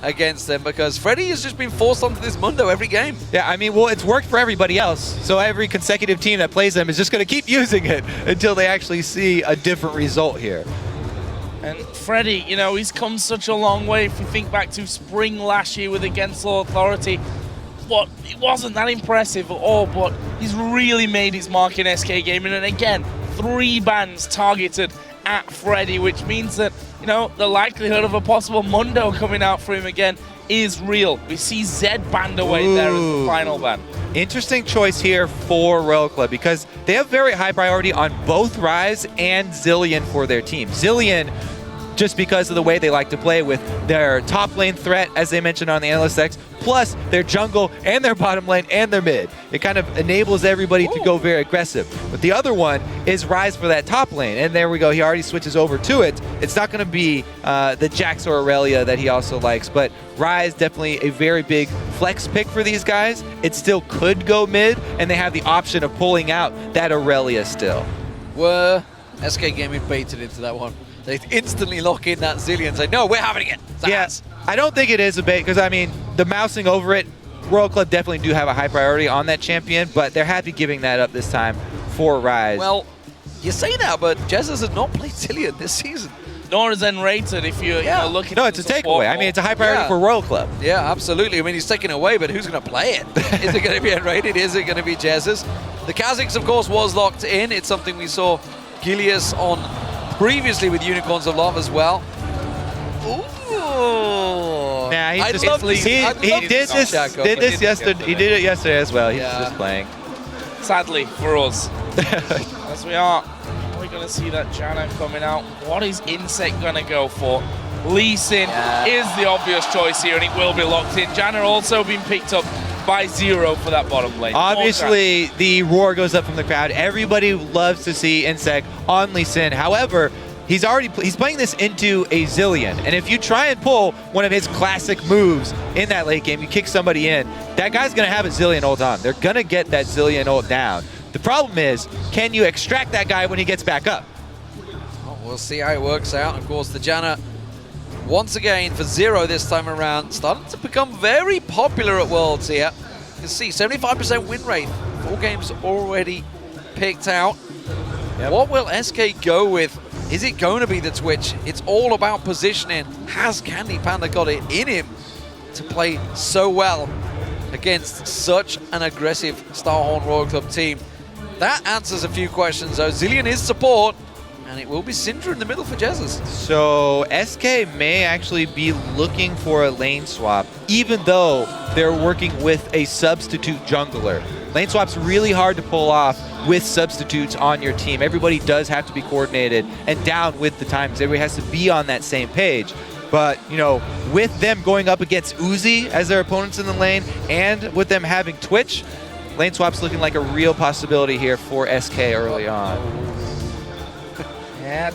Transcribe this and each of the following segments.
against them, because Freddy has just been forced onto this Mundo every game. Yeah, I mean, well, it's worked for everybody else. So every consecutive team that plays them is just going to keep using it until they actually see a different result here. And Freddy, you know, he's come such a long way. If you think back to spring last year with Against All Authority, it wasn't that impressive at all, but he's really made his mark in SK Gaming. And again, 3 bans targeted at Freddy, which means that, you know, the likelihood of a possible Mundo coming out for him again is real. We see Zed banned away there as the final ban. Interesting choice here for Royal Club because they have very high priority on both Ryze and Zilean for their team. Zilean, just because of the way they like to play with their top lane threat, as they mentioned on the Analyst X, plus their jungle and their bottom lane and their mid. It kind of enables everybody to go very aggressive. But the other one is Ryze for that top lane. And there we go. He already switches over to it. It's not going to be the Jax or Aurelia that he also likes, but Ryze definitely a very big flex pick for these guys. It still could go mid, and they have the option of pulling out that Aurelia still. Were SK Gaming baited into that one? They instantly lock in that Zilean and say, no, we're having it. Yes, I don't think it is a bait because, I mean, the mousing over it, Royal Club definitely do have a high priority on that champion, but they're happy giving that up this time for Ryze. Well, you say that, but Jesiz has not played Zilean this season. Nor is nRated if you're looking. No, it's a takeaway. I mean, it's a high priority for Royal Club. Yeah, absolutely. I mean, he's taken away, but who's going to play it? Is it going to be nRated? Is it going to be Jesiz? The Kha'Zix, of course, was locked in. It's something we saw Gilius on previously with Unicorns of Love as well. Ooh. Nah, he did it yesterday as well. He's just playing. Sadly for us, as we are going to see that Janna coming out. What is inSec going to go for? Lee Sin is the obvious choice here, and it will be locked in. Janna also been picked up by Zero for that bottom lane. Obviously, the roar goes up from the crowd. Everybody loves to see inSec on Lee Sin. However, he's playing this into a Zilean, and if you try and pull one of his classic moves in that late game, you kick somebody in, that guy's going to have a Zilean ult on. They're going to get that Zilean ult down. The problem is, can you extract that guy when he gets back up? Well, we'll see how it works out. Of course, the Janna, once again, for Zero this time around, starting to become very popular at Worlds here. You can see 75% win rate, 4 games already picked out. Yep. What will SK go with? Is it going to be the Twitch? It's all about positioning. Has Candy Panda got it in him to play so well against such an aggressive Starhorn Royal Club team? That answers a few questions though. Zilean is support, and it will be Syndra in the middle for Jesiz. So SK may actually be looking for a lane swap, even though they're working with a substitute jungler. Lane swap's really hard to pull off with substitutes on your team. Everybody does have to be coordinated and down with the times. Everybody has to be on that same page. But, you know, with them going up against Uzi as their opponents in the lane, and with them having Twitch, lane swap's looking like a real possibility here for SK early on. Yeah,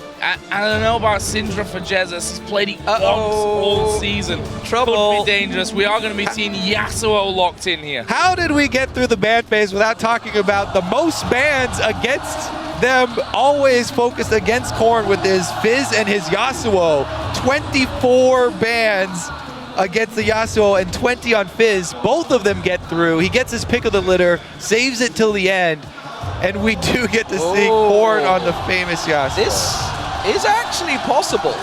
I don't know about Syndra for Jesiz. He's played it once all season. Trouble. Could be dangerous. We are going to be seeing Yasuo locked in here. How did we get through the ban phase without talking about the most bans against them, always focused against Korn with his Fizz and his Yasuo? 24 bans against the Yasuo and 20 on Fizz. Both of them get through. He gets his pick of the litter, saves it till the end, and we do get to see Korn on the famous Yasuo. This is actually possible.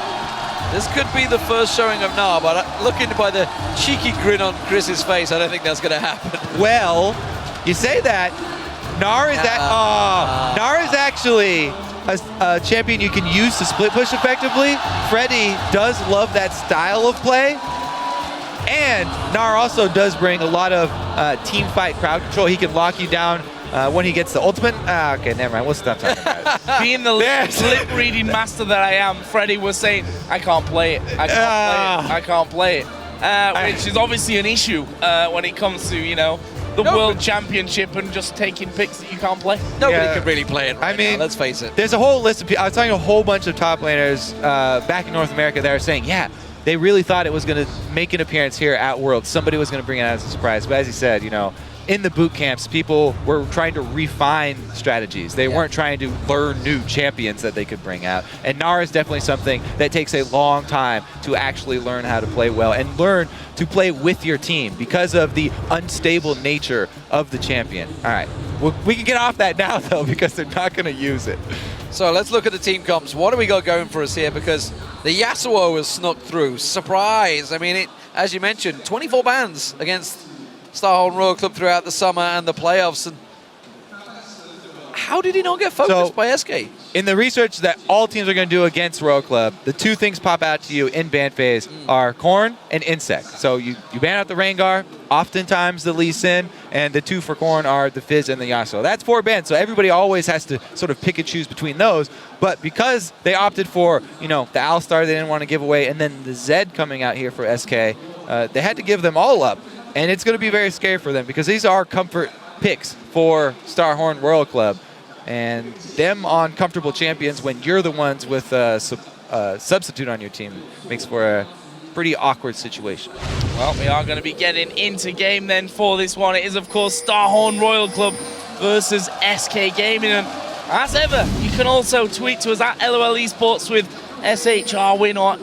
This could be the first showing of Gnar, but looking by the cheeky grin on Chris's face, I don't think that's going to happen. Well, you say that. Gnar is actually a champion you can use to split push effectively. Freddy does love that style of play. And Gnar also does bring a lot of team fight crowd control. He can lock you down when he gets the ultimate. Okay, never mind. We'll stop talking about it. Being the lip reading master that I am, Freddy was saying, I can't play it. I can't play it. Which is obviously an issue when it comes to, you know, the World Championship and just taking picks that you can't play. Nobody can really play it right now, let's face it. There's a whole list of people. I was talking to a whole bunch of top laners back in North America that are saying, yeah, they really thought it was going to make an appearance here at Worlds. Somebody was going to bring it out as a surprise. But as you said, you know, in the boot camps, people were trying to refine strategies. They weren't trying to learn new champions that they could bring out. And Gnar is definitely something that takes a long time to actually learn how to play well and learn to play with your team because of the unstable nature of the champion. All right, we can get off that now, though, because they're not going to use it. So let's look at the team comps. What do we got going for us here? Because the Yasuo has snuck through. Surprise. I mean, as you mentioned, 24 bans against Starhorn Royal Club throughout the summer and the playoffs. And how did he not get focused by SK? In the research that all teams are going to do against Royal Club, the two things pop out to you in ban phase are Corn and inSec. So you ban out the Rengar, oftentimes the Lee Sin, and the two for Corn are the Fizz and the Yasuo. That's 4 bans, so everybody always has to sort of pick and choose between those. But because they opted for, the Alistar they didn't want to give away, and then the Zed coming out here for SK, they had to give them all up. And it's going to be very scary for them because these are comfort picks for Starhorn Royal Club. And them on comfortable champions when you're the ones with a substitute on your team makes for a pretty awkward situation. Well, we are going to be getting into game then for this one. It is, of course, Starhorn Royal Club versus SK Gaming. And as ever, you can also tweet to us at LOL Esports with SHR win or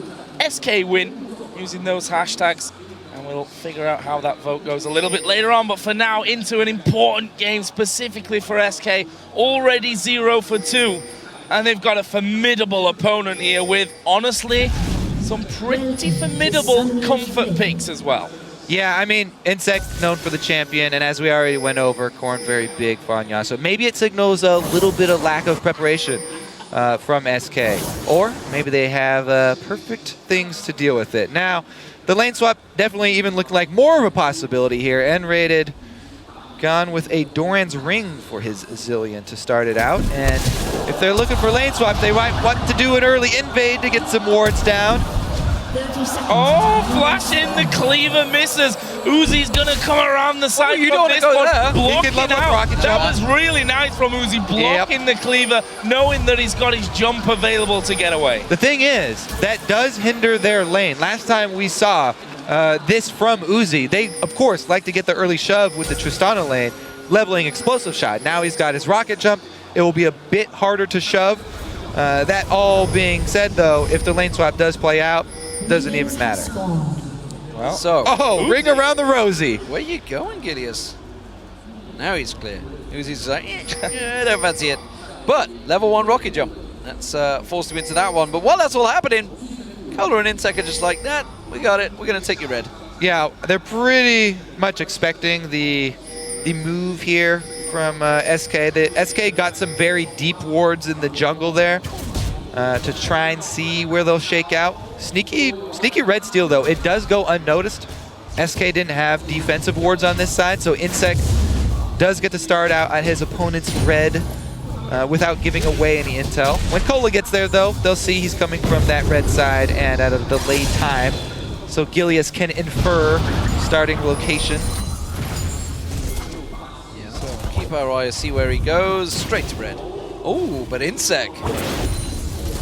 SK win using those hashtags. And we'll figure out how that vote goes a little bit later on. But for now, into an important game specifically for SK. Already 0 for 2. And they've got a formidable opponent here with, honestly, some pretty formidable comfort picks as well. Yeah, I mean, inSec known for the champion, and as we already went over, Corn very big for Anya. So maybe it signals a little bit of lack of preparation from SK. Or maybe they have perfect things to deal with it. Now, the lane swap definitely even looked like more of a possibility here. nRated gone with a Doran's Ring for his Zilean to start it out. And if they're looking for lane swap, they might want to do an early invade to get some wards down. Oh, flash in the cleaver misses. Uzi's gonna come around the side you from don't this go one, there. blocking He can level up out. rocket That jump. was really nice from Uzi, blocking the cleaver, knowing that he's got his jump available to get away. The thing is, that does hinder their lane. Last time we saw this from Uzi, they, of course, like to get the early shove with the Tristana lane, leveling explosive shot. Now he's got his rocket jump. It will be a bit harder to shove. That all being said, though, if the lane swap does play out, doesn't even matter. Well, so ring around the rosy. Where you going, Gilius? Now he's clear. Uzi's like, I don't fancy it. But level 1 rocket jump. That's forced him into that one. But while that's all happening, Color and inSec are just like, nah, we got it. We're going to take you red. Yeah, they're pretty much expecting the move here from SK. The SK got some very deep wards in the jungle there to try and see where they'll shake out. Sneaky red steal, though. It does go unnoticed. SK didn't have defensive wards on this side, so inSec does get to start out at his opponent's red without giving away any intel. When Cola gets there, though, they'll see he's coming from that red side and at a delayed time, so Gilius can infer starting location. Yeah, so keep our eye, see where he goes. Straight to red. Oh, but inSec.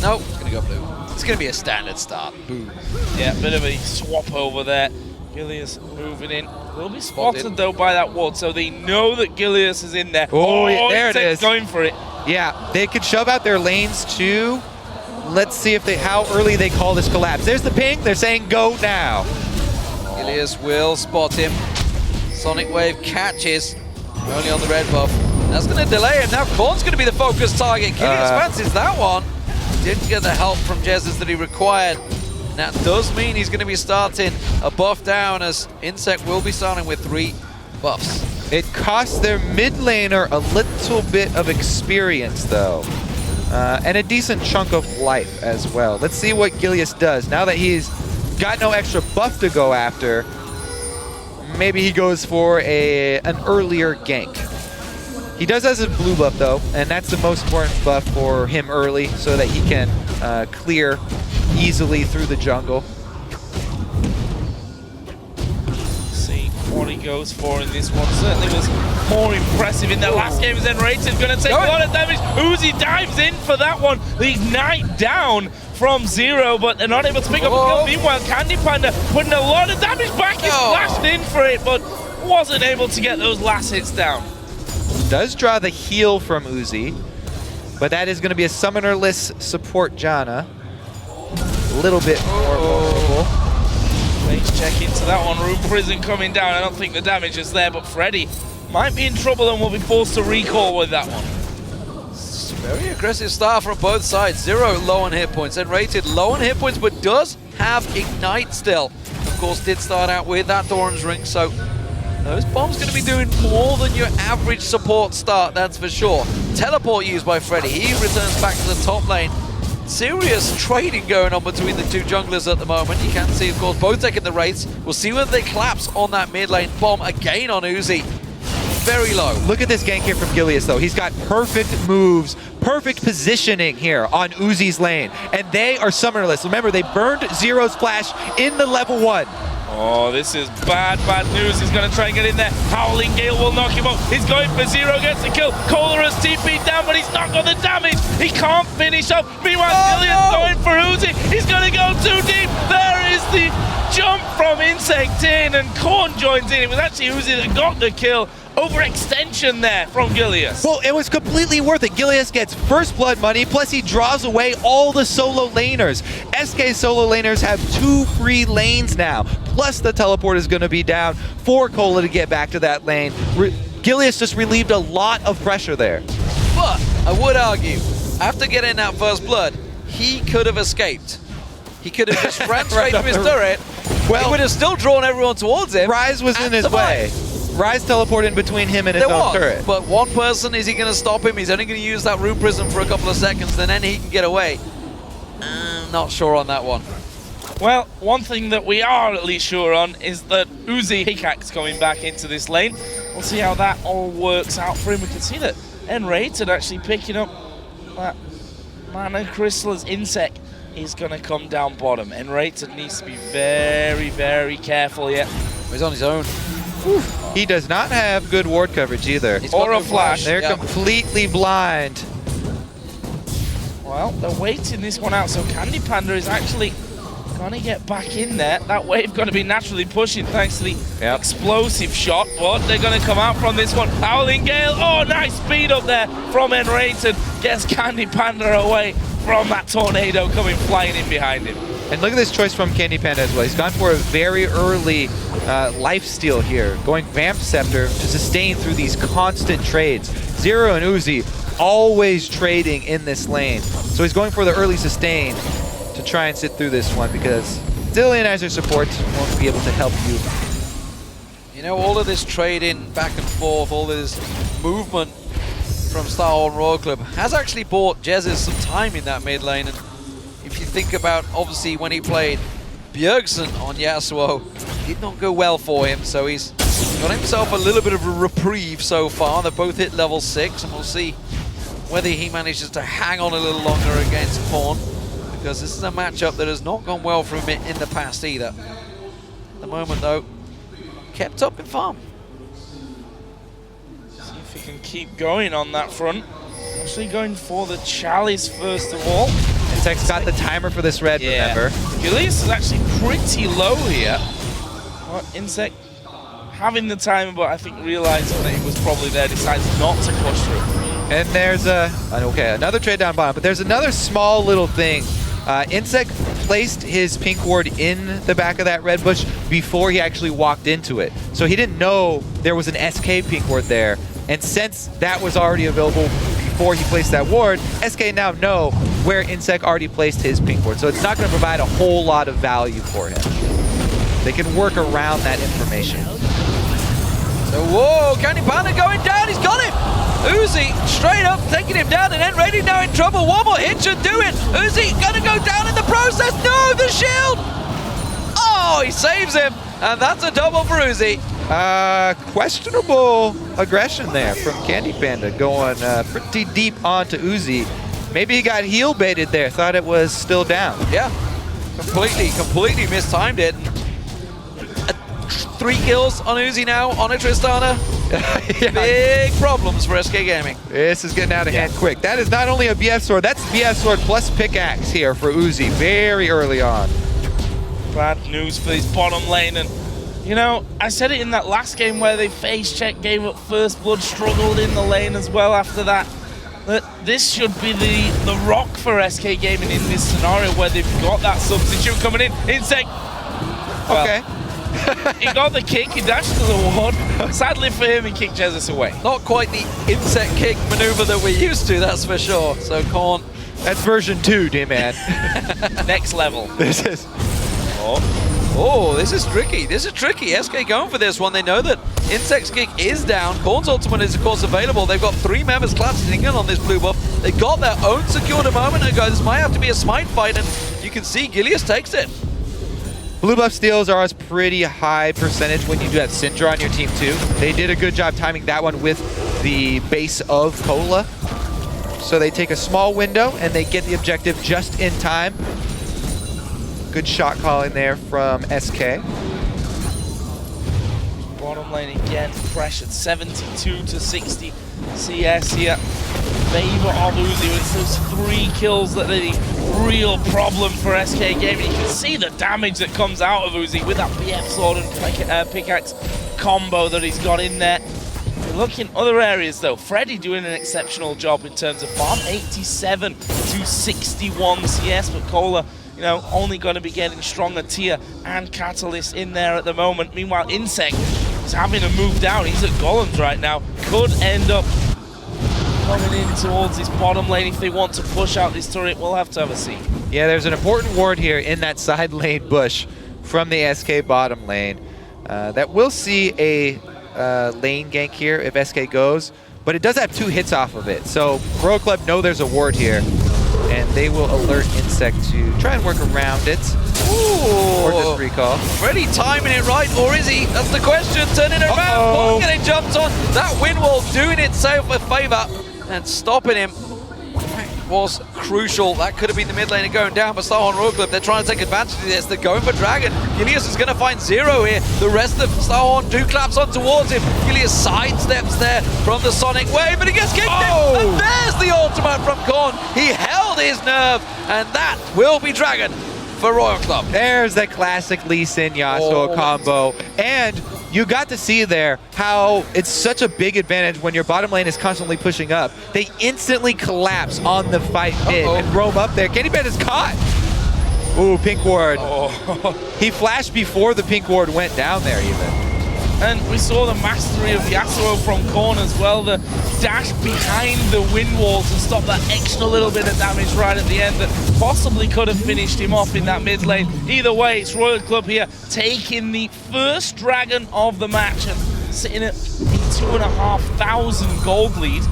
Nope, it's going to go blue. It's going to be a standard start. Boom. Yeah, bit of a swap over there. Gilius moving in. Will be spotted though by that ward, so they know that Gilius is in there. Oh, there it is. Going for it. Yeah, they could shove out their lanes too. Let's see if how early they call this collapse. There's the ping. They're saying go now. Gilius will spot him. Sonic Wave catches. Only on the red buff. That's going to delay him. Now Corn's going to be the focus target. Gilius fancies that one. Didn't get the help from Jesiz that he required. And that does mean he's going to be starting a buff down, as inSec will be starting with 3 buffs. It costs their mid laner a little bit of experience, though. And a decent chunk of life as well. Let's see what Gilius does. Now that he's got no extra buff to go after, maybe he goes for an earlier gank. He does have a blue buff, though, and that's the most important buff for him early so that he can clear easily through the jungle. See what he goes for in this one. Certainly was more impressive in that last game as nRated. Going to take a lot of damage. Uzi dives in for that one. The ignite down from 0, but they're not able to pick up a kill. Meanwhile, Candy Panda putting a lot of damage back. He's flashed in for it, but wasn't able to get those last hits down. Does draw the heal from Uzi, but that is going to be a summonerless support Janna. A little bit more vulnerable. Let's check into that one. Room Prison coming down. I don't think the damage is there, but Freddy might be in trouble and will be forced to recall with that one. Very aggressive start from both sides. Zero low on hit points. nRated low on hit points, but does have Ignite still. Of course, did start out with that Doran's Ring, so those bombs going to be doing more than your average support start, that's for sure. Teleport used by Freddy. He returns back to the top lane. Serious trading going on between the two junglers at the moment. You can see, of course, both taking the rates. We'll see whether they collapse on that mid lane. Bomb again on Uzi. Very low. Look at this gank here from Gilius, though. He's got perfect moves, perfect positioning here on Uzi's lane. And they are summonerless. Remember, they burned Zero's flash in the level 1. Oh, this is bad news. He's going to try and get in there. Howling Gale will knock him up. He's going for Zero, gets the kill. Kohler has TP'd down, but he's not got the damage. He can't finish up. Meanwhile, Zilean's going for Uzi. He's going to go too deep. There is the jump from inSec in, and Korn joins in. It was actually Uzi that got the kill. Overextension there from Gilius. Well, it was completely worth it. Gilius gets first blood money, plus he draws away all the solo laners. SK solo laners have 2 free lanes now, plus the teleport is going to be down for Cola to get back to that lane. Gilius just relieved a lot of pressure there. But I would argue, after getting that first blood, he could have escaped. He could have just ran straight to his turret. Well, he would have still drawn everyone towards him. Ryze was in his way. Ryze teleported in between him and his own turret. But one person, is he going to stop him? He's only going to use that room prism for a couple of seconds, and then he can get away. Not sure on that one. Well, one thing that we are at least sure on is that Uzi pickaxe coming back into this lane. We'll see how that all works out for him. We can see that nRated actually picking up that mana crystal as inSec is going to come down bottom. nRated needs to be very, very careful here. He's on his own. He does not have good ward coverage either. Or a flash. They're completely blind. Well, they're waiting this one out, so Candy Panda is actually going to get back in there. That wave going to be naturally pushing thanks to the explosive shot. But they're going to come out from this one. Howling Gale. Oh, nice speed up there from nRated. Gets Candy Panda away from that tornado coming flying in behind him. And look at this choice from Candy Panda as well. He's gone for a very early lifesteal here, going Vamp Scepter to sustain through these constant trades. Zero and Uzi always trading in this lane. So he's going for the early sustain to try and sit through this one, because Zilean as your support won't be able to help you. You know, all of this trading back and forth, all this movement from Star Horn Royal Club has actually bought Jesiz some time in that mid lane. And if you think about, obviously, when he played Bjergsen on Yasuo, it did not go well for him, so he's got himself a little bit of a reprieve so far. They've both hit level 6, and we'll see whether he manages to hang on a little longer against Korn, because this is a matchup that has not gone well for him in the past either. At the moment, though, kept up in farm. See if he can keep going on that front. Actually going for the Chalice first of all. inSec's got the timer for this red, remember. Gilius is actually pretty low here. Well, inSec having the timer, but I think realizing that he was probably there, decides not to push through. And there's another trade down bottom, but there's another small little thing. inSec placed his pink ward in the back of that red bush before he actually walked into it. So he didn't know there was an SK pink ward there. And since that was already available before he placed that ward, SK now know where inSec already placed his pink ward. So it's not going to provide a whole lot of value for him. They can work around that information. So, whoa, Candy Panda going down, he's got him! Uzi straight up taking him down, and nRated now in trouble. One more hit should do it. Uzi gonna go down in the process. No, the shield! Oh, he saves him, and that's a double for Uzi. Questionable aggression there from Candy Panda, going pretty deep onto Uzi. Maybe he got heal baited there, thought it was still down. Yeah, completely mistimed it. 3 kills on Uzi now, on a Tristana. Big problems for SK Gaming. This is getting out of hand quick. That is not only a BF sword, that's BF sword plus pickaxe here for Uzi very early on. Bad news for his bottom lane, and You know, I said it in that last game where they face check, gave up first blood, struggled in the lane as well after that. That this should be the rock for SK Gaming in this scenario where they've got that substitute coming in. inSec. Well, Okay. he got the kick, he dashed to the ward. Sadly for him, he kicked Jesiz away. Not quite the inset kick maneuver that we're used to, that's for sure. So Korn. That's version 2, D-Man. Next level. This is... Oh, this is tricky. This is tricky. SK going for this one. They know that inSec's kick is down. Korn's ultimate is, of course, available. They've got 3 members collapsing in on this blue buff. They got their own secured a moment ago. This might have to be a smite fight, and you can see Gilius takes it. Blue buff steals are a pretty high percentage when you do have Syndra on your team too. They did a good job timing that one with the base of Cola. So they take a small window and they get the objective just in time. Good shot calling there from SK. Bottom lane again, pressured 72 to 60 CS here. Favor of Uzi with those 3 kills that are the real problem for SK Gaming. You can see the damage that comes out of Uzi with that BF sword and pickaxe combo that he's got in there. You look in other areas though, Freddy doing an exceptional job in terms of farm, 87 to 61 CS, but Cola, you know, only going to be getting stronger tier and Catalyst in there at the moment. Meanwhile, inSec is having to move down. He's at Golems right now. Could end up coming in towards this bottom lane if they want to push out this turret. We'll have to have a see. Yeah, there's an important ward here in that side lane bush from the SK bottom lane. That will see a lane gank here if SK goes, but it does have 2 hits off of it. So Royal Club know there's a ward here, and they will alert inSec to try and work around it. Ooh. Or just recall. Freddy timing it right, or is he? That's the question. Turning it around, Korn getting jumped on. That wind wall doing itself a favor and stopping him was crucial. That could have been the mid lane going down, but Star Royal Club, they're trying to take advantage of this. They're going for Dragon. Gilius is going to find Zero here. The rest of Star do claps on towards him. Gilius sidesteps there from the Sonic Wave, but he gets kicked in. And there's the ultimate from Korn. He held his nerve, and that will be Dragon for Royal Club. There's that classic Lee Sin Yasuo combo. And you got to see there how it's such a big advantage when your bottom lane is constantly pushing up. They instantly collapse on the fight mid and roam up there. Kenny Ben is caught. Ooh, pink ward. He flashed before the pink ward went down there even. And we saw the mastery of Yasuo from Korn as well, the dash behind the wind wall to stop that extra little bit of damage right at the end that possibly could have finished him off in that mid lane. Either way, it's Royal Club here taking the first Dragon of the match and sitting at a 2,500 gold lead.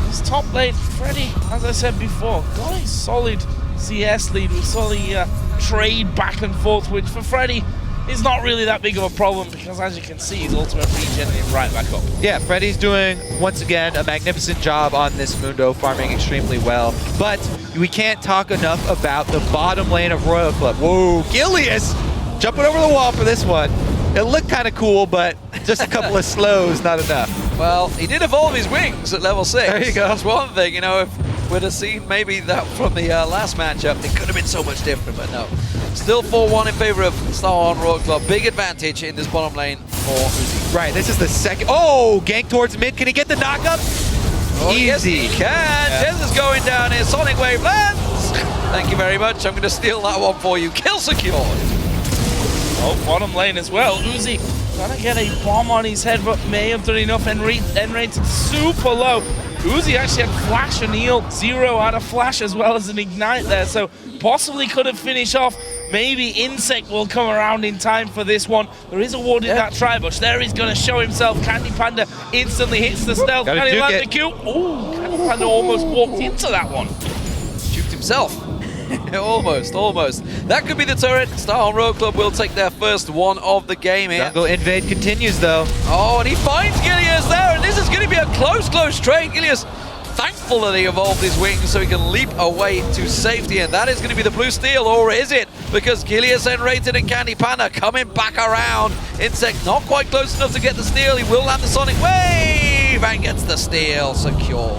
This top lane, Freddy, as I said before, got a solid CS lead. We saw the trade back and forth, which for Freddy is not really that big of a problem because, as you can see, his ultimate regenerating him right back up. Yeah, Freddy's doing, once again, a magnificent job on this Mundo, farming extremely well. But we can't talk enough about the bottom lane of Royal Club. Whoa, Gilius jumping over the wall for this one. It looked kind of cool, but just a couple of slows, not enough. Well, he did evolve his wings at level 6. There you go. That's one thing, you know, if we'd have seen maybe that from the last matchup, it could have been so much different, but no. Still 4-1 in favor of Star Royal Club. Big advantage in this bottom lane for Uzi. Right, this is the second. Oh, gank towards mid. Can he get the knockup? Oh, Easy. yes, he can. Yeah. Jez is going down here. Sonic Wave lands. Thank you very much. I'm going to steal that one for you. Kill secured. Oh, bottom lane as well. Uzi trying to get a bomb on his head, but may have done enough. nRated super low. Uzi actually had flash and heal. Zero had a flash as well as an ignite there, so possibly could have finished off. Maybe inSec will come around in time for this one. There is a ward in that tri-bush. There he's going to show himself. Candy Panda instantly hits the stealth. Can he land the kill? Oh, Candy Panda almost walked into that one. Juked himself. Almost. That could be the turret. Star Royal Club will take their first one of the game here. Jungle invade continues though. Oh, and he finds Gilius there, and this is going to be a close trade. Gilius, thankful that he evolved his wings so he can leap away to safety, and that is going to be the blue steal, or is it? Because Gilius, nRated, and Candy Panda coming back around. inSec not quite close enough to get the steal. He will land the Sonic Wave and gets the steal secure.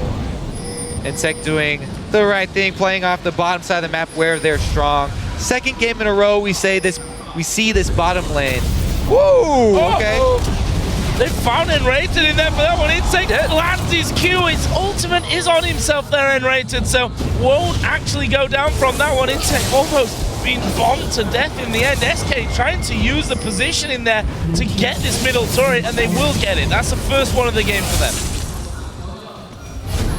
inSec doing the right thing, playing off the bottom side of the map where they're strong. Second game in a row, we see this bottom lane Whoa, okay. They found nRated in there for that one. inSec lands his Q. His ultimate is on himself there, nRated, so won't actually go down from that one. inSec almost being bombed to death in the end. SK trying to use the position in there to get this middle turret, and they will get it. That's the first one of the game for them.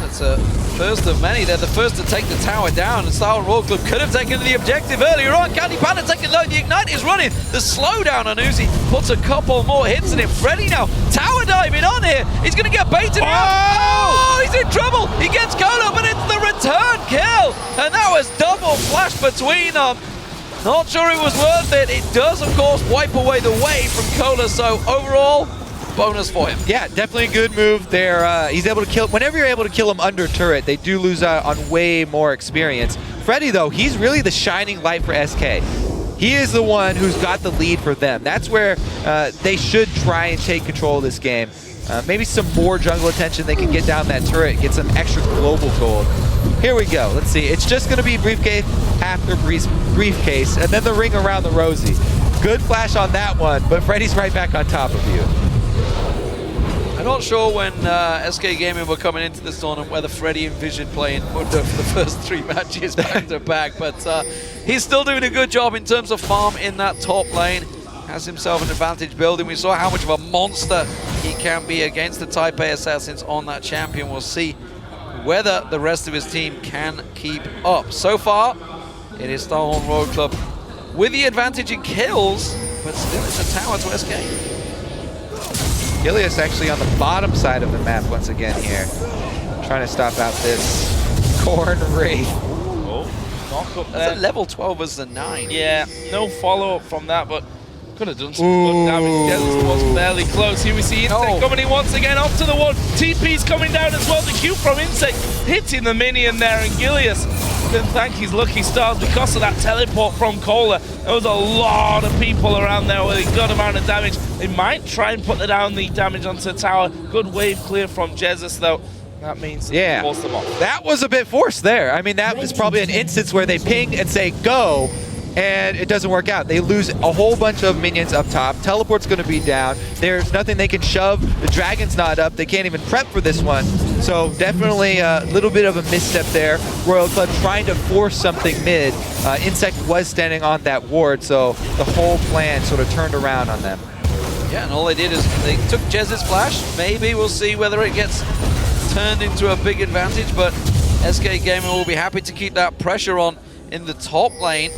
That's a first of many. They're the first to take the tower down, and Star Royal Club could have taken the objective earlier on. Panda taking low. The Ignite is running. The slowdown on Uzi puts a couple more hits in it. Freddy now tower diving on here. He's going to get baited out. Oh, he's in trouble. He gets Cola, but it's the return kill. And that was double flash between them. Not sure it was worth it. It does, of course, wipe away the wave from Cola. So overall, bonus for him. Yeah, definitely a good move there. He's able to kill. Whenever you're able to kill him under turret, they do lose out on way more experience. Freddy, though, he's really the shining light for SK. He is the one who's got the lead for them. That's where they should try and take control of this game. Maybe some more jungle attention. They can get down that turret, get some extra global gold. Here we go. Let's see. It's just going to be briefcase after briefcase, and then the ring around the rosy. Good flash on that one, but Freddy's right back on top of you. I'm not sure when SK Gaming were coming into this tournament whether Freddy envisioned playing Mundo for the first 3 matches back to back, but he's still doing a good job in terms of farm in that top lane. Has himself an advantage building. We saw how much of a monster he can be against the Taipei Assassins on that champion. We'll see whether the rest of his team can keep up. So far, it is Starhorn Royal Club with the advantage in kills, but still it's a tower to SK. Gilius actually on the bottom side of the map once again here. Trying to stop out this Corn Wraith. Oh, knock up there. That's a level 12 as the 9. Yeah, no follow-up from that, but could have done some good damage. Jesiz was fairly close. Here we see inSec coming in once again up to the wall. TP's coming down as well. The Q from inSec hitting the minion there, and Gilius can thank his lucky stars because of that teleport from Cola. There was a lot of people around there with a good amount of damage. They might try and put down the damage onto the tower. Good wave clear from Jesiz though. That means they force them off. That was a bit forced there. I mean, that was probably an instance where they ping and say go, and it doesn't work out. They lose a whole bunch of minions up top. Teleport's going to be down. There's nothing they can shove. The dragon's not up. They can't even prep for this one. So definitely a little bit of a misstep there. Royal Club trying to force something mid. inSec was standing on that ward, so the whole plan sort of turned around on them. Yeah, and all they did is they took Jez's flash. Maybe we'll see whether it gets turned into a big advantage, but SK Gaming will be happy to keep that pressure on in the top lane,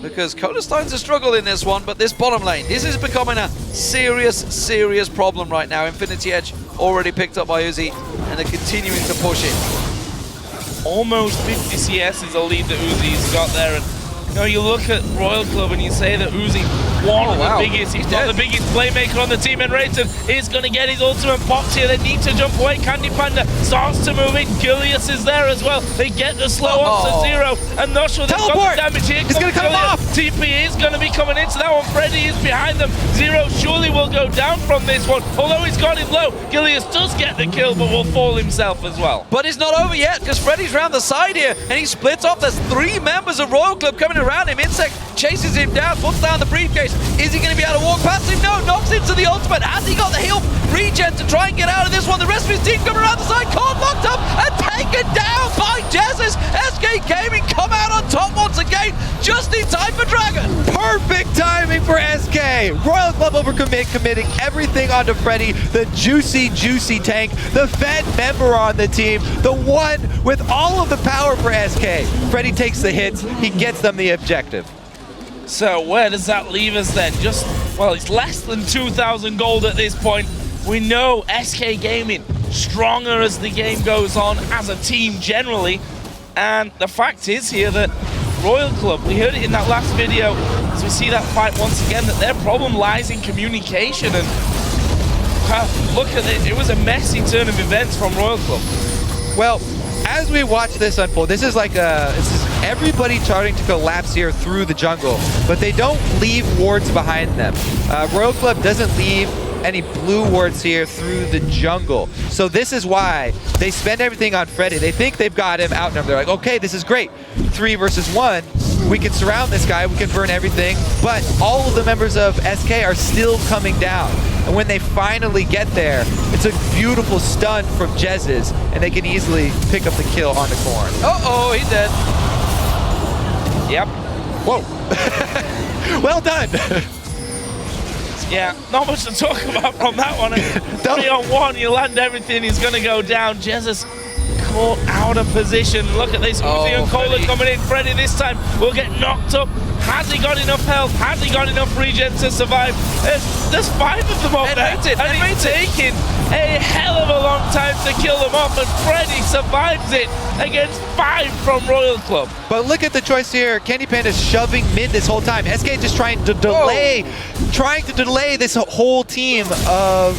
because Cola's starting to struggle in this one, but this bottom lane, this is becoming a serious problem right now. Infinity Edge already picked up by Uzi, and they're continuing to push it. Almost 50 CS is a lead that Uzi's got there, and you know, you look at Royal Club and you say that Uzi, one of the biggest, he's not the biggest playmaker on the team, nRated is going to get his ultimate popped here. They need to jump away. Panda starts to move in. Gilius is there as well. They get the slow up to 0, and not sure they've got the damage here. He's going to come off. TP is going to be coming into that one. Freddy is behind them. 0 surely will go down from this one, although he's got him low. Gilius does get the kill, but will fall himself as well. But it's not over yet, because Freddy's round the side here, and he splits off. There's 3 members of Royal Club coming around him. inSec chases him down, puts down the briefcase. Is he going to be able to walk past him? No, knocks into the ultimate. Has he got the heal regen to try and get out of this one? The rest of his team coming around the side, caught locked up and taken down by Jesiz. SK Gaming come out on top once again, just in time for Dragon. Perfect timing for SK. Royal Club committing everything onto Freddy, the juicy tank, the Fed member on the team, the one with all of the power for SK. Freddy takes the hits, he gets them the objective. So where does that leave us then? Just, well, it's less than 2,000 gold at this point. We know SK Gaming stronger as the game goes on as a team generally. And the fact is here that Royal Club, we heard it in that last video, as we see that fight once again, that their problem lies in communication. And look at it, it was a messy turn of events from Royal Club. Well, as we watch this unfold, this is like everybody starting to collapse here through the jungle, but they don't leave wards behind them. Royal Club doesn't leave any blue wards here through the jungle. So this is why they spend everything on Freddy. They think they've got him outnumbered. They're like, okay, this is great. 3 versus 1. we can surround this guy, we can burn everything, but all of the members of SK are still coming down. And when they finally get there, it's a beautiful stun from Jesiz, and they can easily pick up the kill on the Corn. Uh-oh, he's dead. Yep. Whoa. Well done. Yeah, not much to talk about from that one. 3-on-1, you land everything, he's going to go down. Jesiz caught out of position. Look at this, Uzi and Cola coming in. Freddy this time will get knocked up. Has he got enough health? Has he got enough regen to survive? There's 5 of them up there. And he's taking a hell of a long time to kill them off, and Freddy survives it against 5 from Royal Club. But look at the choice here. Candy Panda's shoving mid this whole time. SK just trying to delay this whole team of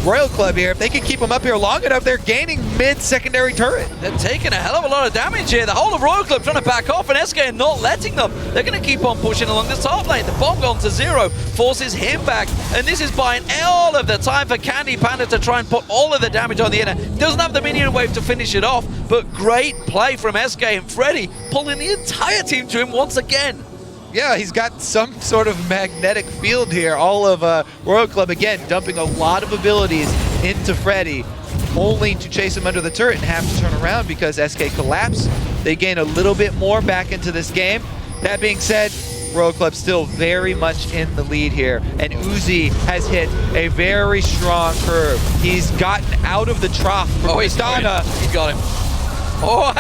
Royal Club here. If they can keep them up here long enough, they're gaining mid secondary turret. They're taking a hell of a lot of damage here. The whole of Royal Club trying to back off, and SK are not letting them. They're going to keep on pushing along the top lane. The bomb gone to 0 forces him back, and this is buying all of the time for Candy Panda to try and put all of the damage on the inner. Doesn't have the minion wave to finish it off, but great play from SK, and Freddy pulling the entire team to him once again. Yeah, he's got some sort of magnetic field here. All of Royal Club, again, dumping a lot of abilities into Freddy, only to chase him under the turret and have to turn around because SK collapsed. They gain a little bit more back into this game. That being said, Royal Club still very much in the lead here, and Uzi has hit a very strong curve. He's gotten out of the trough from Tristana. He's got him. Oh,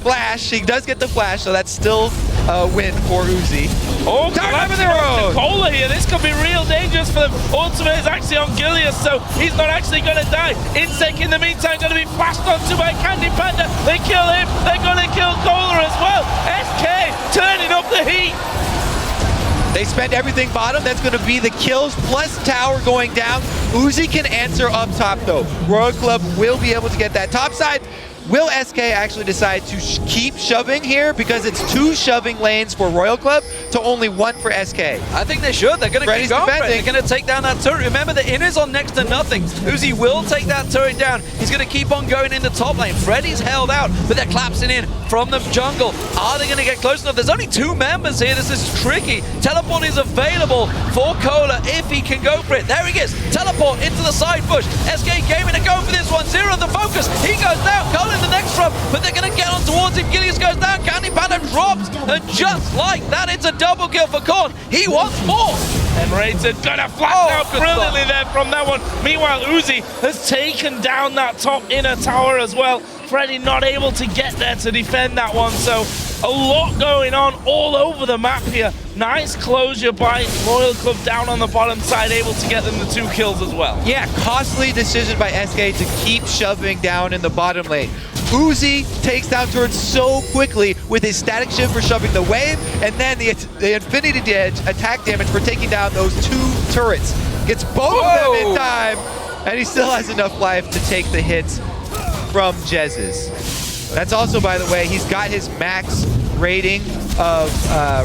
flash. He does get the flash, so that's still a win for Uzi. Oh, Cola here. This could be real dangerous for them. Ultimate is actually on Gilius, so he's not actually going to die. inSec in the meantime going to be flashed onto by Candy Panda. They kill him. They're going to kill Cola as well. SK turning up the heat. They spend everything bottom. That's going to be the kills plus tower going down. Uzi can answer up top though. Royal Club will be able to get that top side. Will SK actually decide to keep shoving here because it's 2 shoving lanes for Royal Club to only 1 for SK? I think they should. They're going to keep going. They're going to take down that turret. Remember, the inner's on next to nothing. Uzi will take that turret down. He's going to keep on going in the top lane. Freddy's held out, but they're collapsing in from the jungle. Are they going to get close enough? There's only 2 members here. This is tricky. Teleport is available for Cola if he can go for it. There he is. Teleport into the side bush. SK came in to go for this one. 0 the focus. He goes down. Cola in the next drop, but they're going to get on towards him. Gilius goes down. Candy Panda drops, and just like that, it's a double kill for Korn. He wants more. nRated gonna flash out brilliantly there from that one. Meanwhile, Uzi has taken down that top inner tower as well. Freddy not able to get there to defend that one, so a lot going on all over the map here. Nice closure by Royal Club down on the bottom side, able to get them the 2 kills as well. Yeah, costly decision by SK to keep shoving down in the bottom lane. Uzi takes down turrets so quickly with his static shift for shoving the wave, and then the Infinity Edge attack damage for taking down those 2 turrets. Gets both of them in time, and he still has enough life to take the hits from Jesiz. That's also, by the way, he's got his max rating of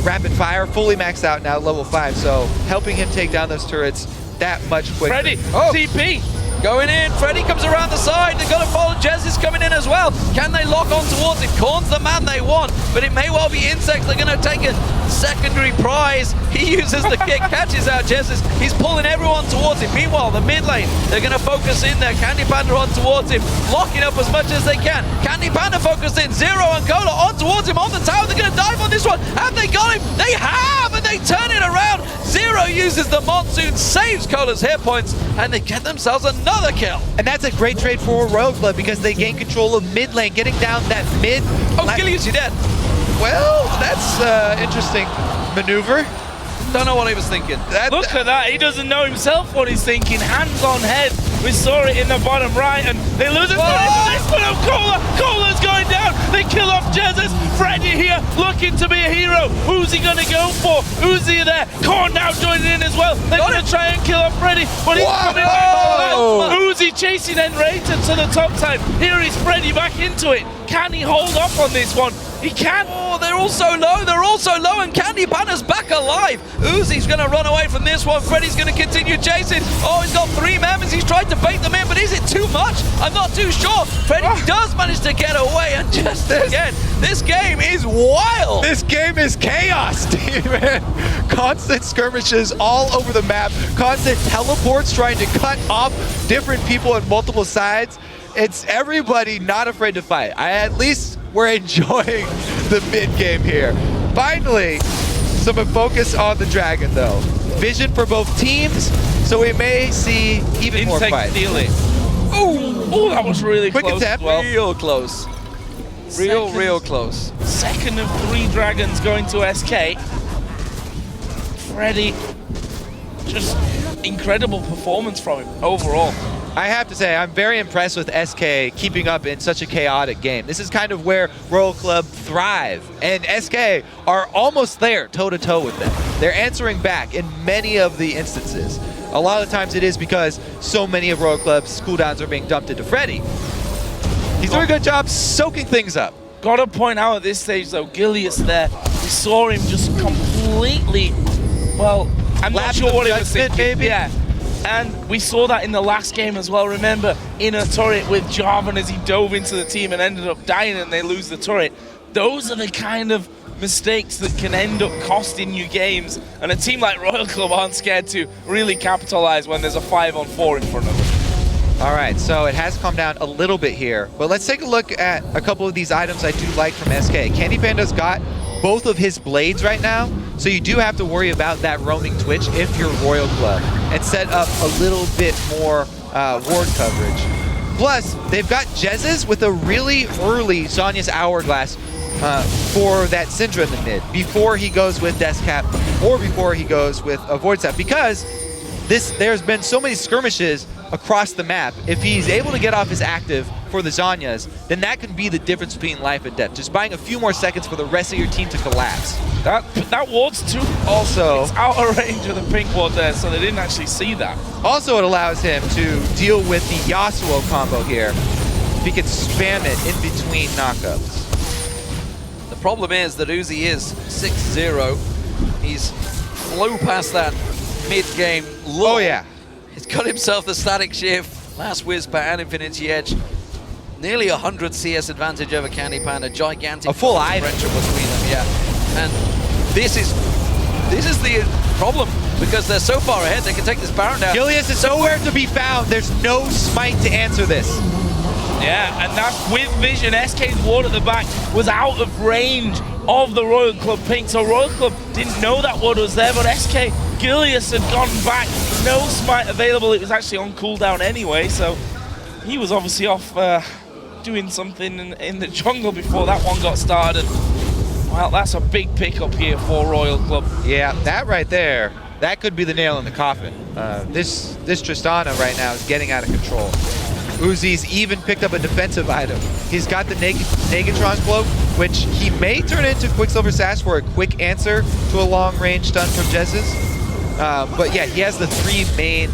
rapid fire fully maxed out now, level 5, so helping him take down those turrets that much quicker. Freddy, TP. Going in, Freddy comes around the side. They've got to follow. Jesiz coming in as well. Can they lock on towards him? Korn's the man they want, but it may well be inSec. They're going to take a secondary prize. He uses the kick, catches out Jesiz. He's pulling everyone towards him. Meanwhile, the mid lane, they're going to focus in there. Candy Panda on towards him, locking up as much as they can. Candy Panda focused in. 0 and Cola on towards him on the tower. They're going to dive on this one. Have they got him? They have, and they turn it around. 0 uses the Monsoon, saves Cola's hit points, and they get themselves another kill. And that's a great trade for Royal Club because they gain control of mid lane, getting down that mid. Oh, Gilius, you're dead. Well, that's interesting maneuver. Don't know what he was thinking. Look at that. He doesn't know himself what he's thinking. Hands on head. We saw it in the bottom right, and they lose it. This one of Cola. Cola's going down. They kill off Jesiz. Freddy here looking to be a hero. Who's he going to go for? Uzi there. Korn now joining in as well. They're going to try and kill off Freddy, but he's coming back. Uzi chasing nRated to the top side. Here is Freddy back into it. Can he hold off on this one? He can! Oh, they're all so low, and Candy Panda's back alive. Uzi's gonna run away from this one. Freddy's gonna continue chasing. Oh, he's got 3 members. He's tried to bait them in, but is it too much? I'm not too sure. Freddy does manage to get away, and just again, this game is wild. This game is chaos, Steven. Constant skirmishes all over the map. Constant teleports trying to cut off different people on multiple sides. It's everybody not afraid to fight. At least we're enjoying the mid game here. Finally, some focus on the Dragon though. Vision for both teams, so we may see even more fights. Oh, that was really Quick close. attempt. Well, Real close. Real close. Second of 3 Dragons going to SK. Freddy, just incredible performance from him overall. I have to say, I'm very impressed with SK keeping up in such a chaotic game. This is kind of where Royal Club thrive, and SK are almost there, toe-to-toe with them. They're answering back in many of the instances. A lot of times it is because so many of Royal Club's cooldowns are being dumped into Freddy. He's doing a good job soaking things up. Gotta point out at this stage though, Gilius there, we saw him just completely, well, I'm not sure what he was thinking. Maybe? Yeah. And we saw that in the last game as well. Remember, in a turret with Jarvan as he dove into the team and ended up dying and they lose the turret. Those are the kind of mistakes that can end up costing you games. And a team like Royal Club aren't scared to really capitalize when there's a 5-on-4 in front of them. All right, so it has calmed down a little bit here, but let's take a look at a couple of these items I do like from SK. Candy Panda's got both of his blades right now, so you do have to worry about that roaming Twitch if you're Royal Club, and set up a little bit more ward coverage. Plus, they've got Jesiz with a really early Zhonya's Hourglass for that Syndra in the mid, before he goes with Death Cap or before he goes with a Void Step, because there's been so many skirmishes across the map. If he's able to get off his active for the Zhonyas, then that can be the difference between life and death. Just buying a few more seconds for the rest of your team to collapse. That ward's too Also, it's out of range of the pink ward there, so they didn't actually see that. Also, it allows him to deal with the Yasuo combo here. He can spam it in between knockups. The problem is that Uzi is 6-0. He's flew past that mid-game lull. Oh yeah. He's got himself the static shift, last Whisper and Infinity Edge. Nearly 100 CS advantage over Candy Panda, gigantic a full item differential between them, yeah. And this is the problem, because they're so far ahead, they can take this Baron down. Gilius is nowhere to be found. There's no smite to answer this. Yeah, and that's with vision. SK's ward at the back was out of range of the Royal Club pink, so Royal Club didn't know that ward was there, but SK, Gilius had gone back, no smite available. It was actually on cooldown anyway, so he was obviously off doing something in the jungle before that one got started. Well, that's a big pickup here for Royal Club. Yeah, that right there, that could be the nail in the coffin. This Tristana right now is getting out of control. Uzi's even picked up a defensive item. He's got the Negatron Cloak, which he may turn into Quicksilver Sash for a quick answer to a long-range stun from Jesiz. But yeah, he has the 3 main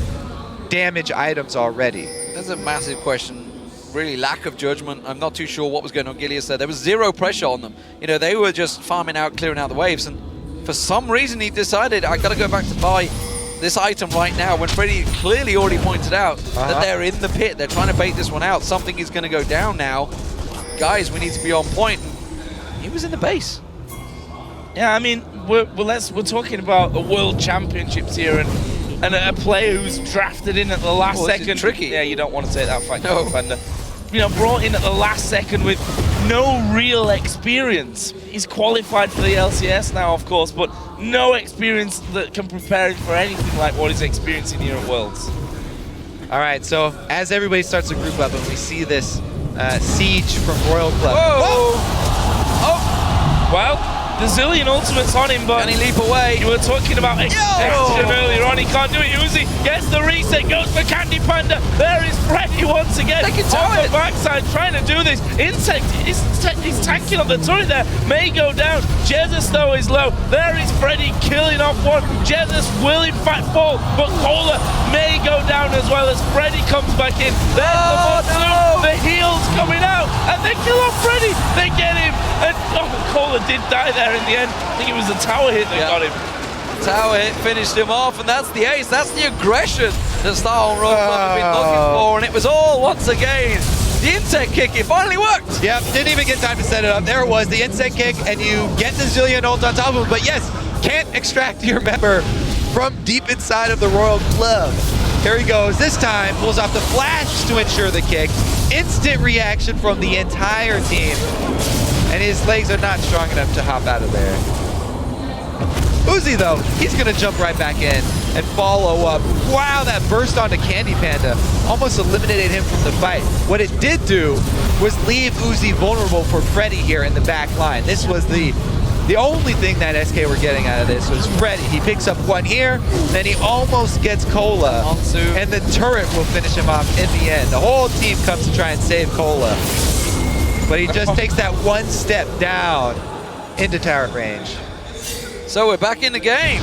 damage items already. That's a massive question. Really, lack of judgment. I'm not too sure what was going on Gilius there. There was 0 pressure on them. You know, they were just farming out, clearing out the waves, and for some reason he decided, I gotta go back to buy this item right now, when Freddy clearly already pointed out that they're in the pit. They're trying to bait this one out. Something is going to go down now. Guys, we need to be on point. He was in the base. Yeah, I mean, we're talking about the World Championships here, and a player who's drafted in at the last second. This is tricky. Yeah, you don't want to take that fight, no. Panda. You know, brought in at the last second with no real experience. He's qualified for the LCS now, of course, but no experience that can prepare him for anything like what he's experiencing here at Worlds. All right, so as everybody starts to group up and we see this siege from Royal Club. Whoa! Oh! Well, the Zilean ultimate's on him, but can he leap away? You were talking about extension earlier on. He can't do it. Uzi gets the reset, goes for Candy Panda. There is Freddy once again They can do on it. the backside trying to do this. inSec He's tanking on the turret there. May go down. Jesiz though is low. There is Freddy killing off one. Jesiz will in fact fall, but Cola may go down as well as Freddy comes back in. There's the monster. The heal's coming out, and they kill off Freddy. They get him, and Cola did die there in the end. I think it was the tower hit that got him. Tower hit finished him off, and that's the ace. That's the aggression that Star Royal Club have been looking for, and it was all once again the inSec kick. It finally worked. Yep, didn't even get time to set it up. There it was, the inSec kick, and you get the Zilean ult on top of him. But yes, can't extract your member from deep inside of the Royal Club. Here he goes. This time, pulls off the flash to ensure the kick. Instant reaction from the entire team. And his legs are not strong enough to hop out of there. Uzi, though, he's going to jump right back in and follow up. Wow, that burst onto Candy Panda almost eliminated him from the fight. What it did do was leave Uzi vulnerable for Freddy here in the back line. This was the only thing that SK were getting out of this was Freddy. He picks up one here, then he almost gets Cola, and the turret will finish him off in the end. The whole team comes to try and save Cola, but he just takes that one step down into turret range. So we're back in the game.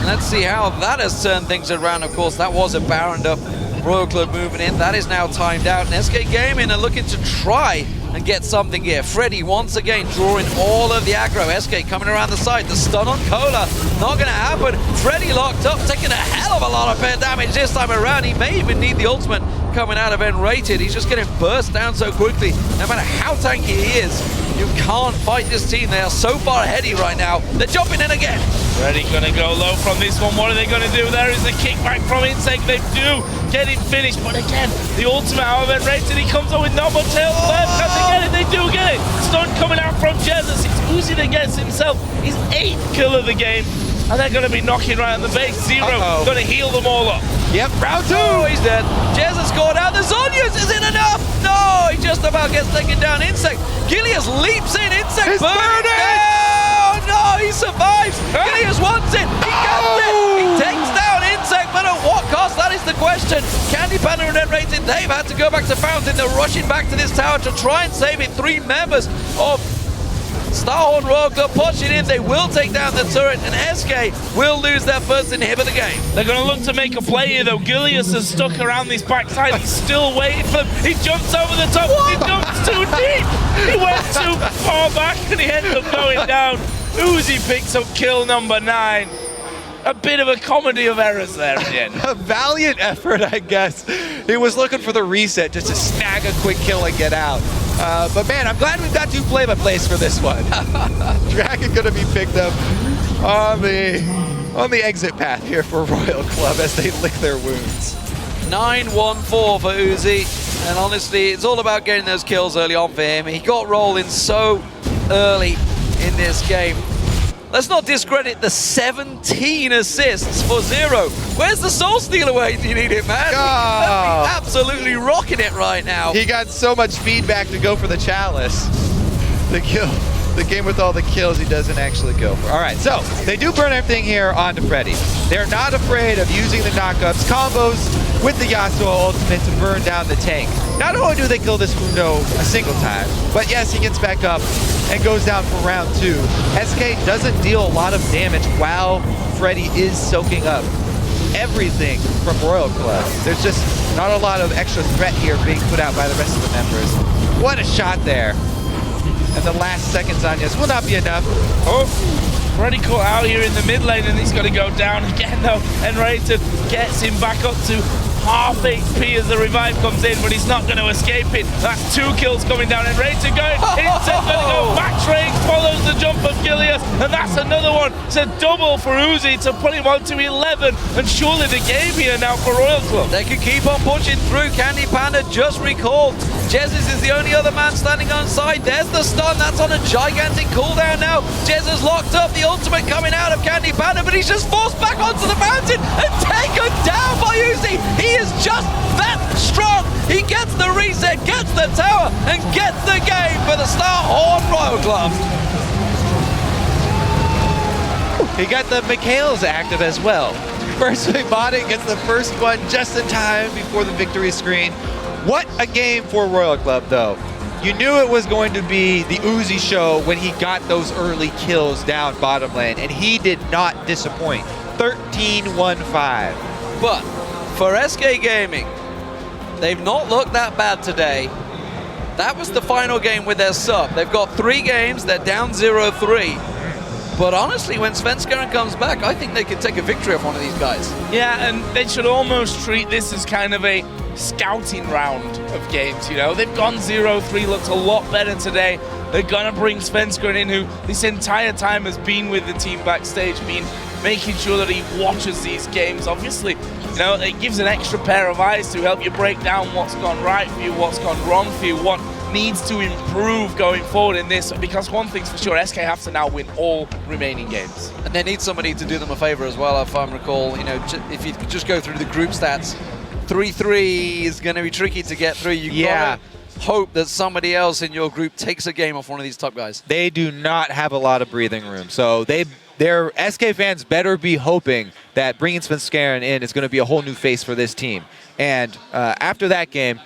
Let's see how that has turned things around. Of course, that was a bound up Royal Club moving in. That is now timed out. And SK Gaming are looking to try and get something here. Freddy once again drawing all of the aggro. SK coming around the side. The stun on Cola, not going to happen. Freddy locked up, taking a hell of a lot of pair damage this time around. He may even need the ultimate coming out of nRated. He's just getting burst down so quickly. No matter how tanky he is, you can't fight this team. They are so far aheady right now. They're jumping in again. Freddy gonna go low from this one. What are they gonna do? There is the kickback from inSec. They do get him finished, but again, the ultimate out of nRated. He comes up with not much health left. Can they get it? They do get it. Stun coming out from Jesiz. It's Uzi that gets himself his 8th kill of the game. And they're going to be knocking right on the base. Zero going to heal them all up. Yep, round 2. Oh, he's dead. Jesiz scored out. The Zonyas isn't enough. No, he just about gets taken down. inSec. Gilius leaps in. inSec burning down. No, he survives. Gilius wants it. He gets it. He takes down inSec, but at what cost? That is the question. Candy Panda and nRated, they've had to go back to Fountain. They're rushing back to this tower to try and save it. 3 members of Starhorn Royal Club pushing in. They will take down the turret, and SK will lose their first inhib of the game. They're going to look to make a play here, though. Gilius is stuck around this backside. He's still waiting for them. He jumps over the top. What? He jumps too deep. He went too far back, and he ended up going down. Uzi picks up kill number 9. A bit of a comedy of errors there at the end. A valiant effort, I guess. He was looking for the reset just to snag a quick kill and get out. But man, I'm glad we've got 2 play-by-plays for this one. Dragon gonna be picked up on the exit path here for Royal Club as they lick their wounds. 9-1-4 for Uzi, and honestly, it's all about getting those kills early on for him. He got rolling so early in this game. Let's not discredit the 17 assists for Zero. Where's the Soul Stealer when you need it, man? Oh. He's absolutely rocking it right now. He got so much feedback to go for the Chalice. The game with all the kills he doesn't actually go for. All right, so they do burn everything here onto Freddy. They're not afraid of using the knockups, combos with the Yasuo ultimate to burn down the tank. Not only do they kill this Mundo a single time, but yes, he gets back up and goes down for round 2. SK doesn't deal a lot of damage while Freddy is soaking up everything from Royal Club. There's just not a lot of extra threat here being put out by the rest of the members. What a shot there. And the last seconds on Yes will not be enough. Oh, Freddy caught out here in the mid lane, and he's got to go down again though. nRated gets him back up to half HP as the revive comes in, but he's not going to escape it. That's 2 kills coming down, and nRated going. inSec going to go back range, follows the jump of Gilius, and that's another one. It's a double for Uzi to put him on to 11, and surely the game here now for Royal Club. They can keep on pushing through. Candy Panda just recalled. Jesiz is the only other man standing on side. There's the stun. That's on a gigantic cooldown now. Jesiz locked up. The ultimate coming out of Candy Panda, but he's just forced back onto the mountain and taken down by Uzi. He is just that strong. He gets the reset, gets the tower, and gets the game for the Starhorn Royal Club. He got the Mikhail's active as well. First Body gets the first one just in time before the victory screen. What a game for Royal Club, though. You knew it was going to be the Uzi show when he got those early kills down bottom lane, and he did not disappoint. 13-1-5. But for SK Gaming, they've not looked that bad today. That was the final game with their sub. They've got 3 games, they're down 0-3. But honestly, when Svenskeren comes back, I think they can take a victory off one of these guys. Yeah, and they should almost treat this as kind of a scouting round of games, you know? They've gone 0-3, looked a lot better today. They're gonna bring Svenskeren in, who this entire time has been with the team backstage, been making sure that he watches these games. Obviously, you know, it gives an extra pair of eyes to help you break down what's gone right for you, what's gone wrong for you, what needs to improve going forward in this, because one thing's for sure, SK have to now win all remaining games. And they need somebody to do them a favor as well, if I recall. You know, if you just go through the group stats, 3-3 is going to be tricky to get through. You gotta hope that somebody else in your group takes a game off one of these top guys. They do not have a lot of breathing room, so their SK fans better be hoping that bringing Svenskeren in is going to be a whole new face for this team. And after that game,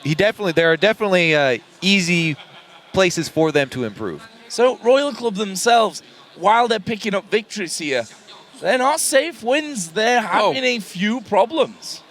there are definitely easy places for them to improve. So Royal Club themselves, while they're picking up victories here, they're not safe wins. They're having a few problems.